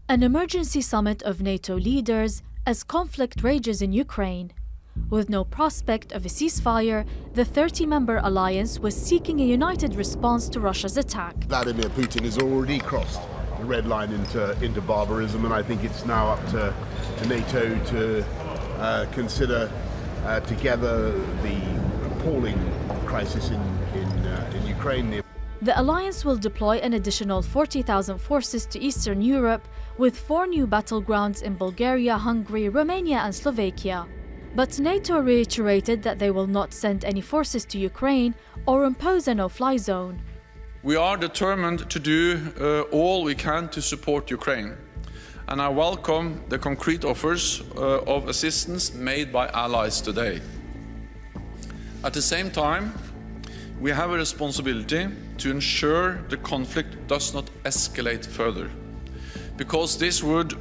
An emergency summit of NATO leaders as conflict rages in Ukraine. With no prospect of a ceasefire, the 30-member alliance was seeking a united response to Russia's attack. Vladimir Putin has already crossed the red line into barbarism, and I think it's now up to NATO to consider together the appalling crisis in Ukraine. The alliance will deploy an additional 40,000 forces to Eastern Europe, with 4 new battlegrounds in Bulgaria, Hungary, Romania and Slovakia. But NATO reiterated that they will not send any forces to Ukraine or impose a no-fly zone. We are determined to do all we can to support Ukraine, and I welcome the concrete offers of assistance made by allies today. At the same time, we have a responsibility to ensure the conflict does not escalate further, because this would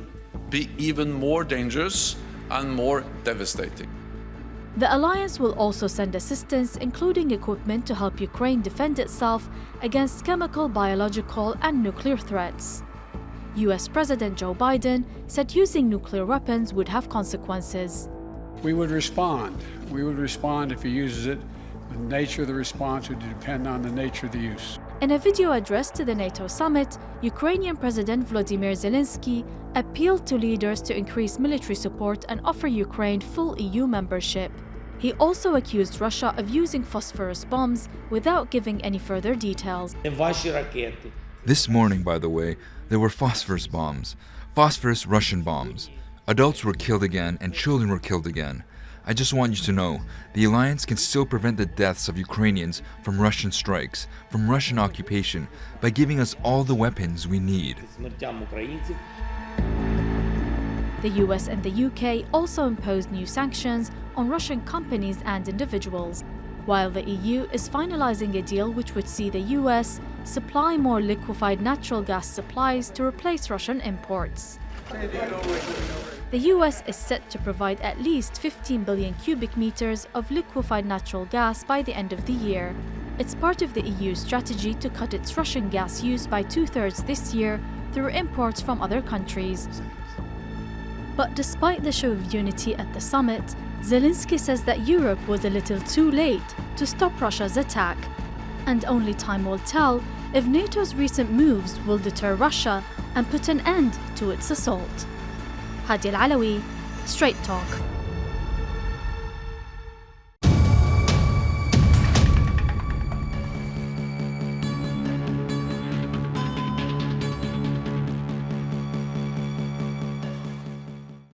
be even more dangerous and more devastating. The alliance will also send assistance, including equipment to help Ukraine defend itself against chemical, biological and nuclear threats. US President Joe Biden said using nuclear weapons would have consequences. We would respond. We would respond if he uses it. The nature of the response would depend on the nature of the use. In a video address to the NATO summit, Ukrainian President Volodymyr Zelensky appealed to leaders to increase military support and offer Ukraine full EU membership. He also accused Russia of using phosphorus bombs without giving any further details. This morning, by the way, there were phosphorus bombs, phosphorus Russian bombs. Adults were killed again and children were killed again. I just want you to know, the alliance can still prevent the deaths of Ukrainians from Russian strikes, from Russian occupation, by giving us all the weapons we need. The US and the UK also imposed new sanctions on Russian companies and individuals, while the EU is finalizing a deal which would see the US supply more liquefied natural gas supplies to replace Russian imports. The US is set to provide at least 15 billion cubic meters of liquefied natural gas by the end of the year. It's part of the EU's strategy to cut its Russian gas use by 2/3 this year through imports from other countries. But despite the show of unity at the summit, Zelensky says that Europe was a little too late to stop Russia's attack, and only time will tell if NATO's recent moves will deter Russia and put an end to its assault. Hadi Al-Alawi, Straight Talk.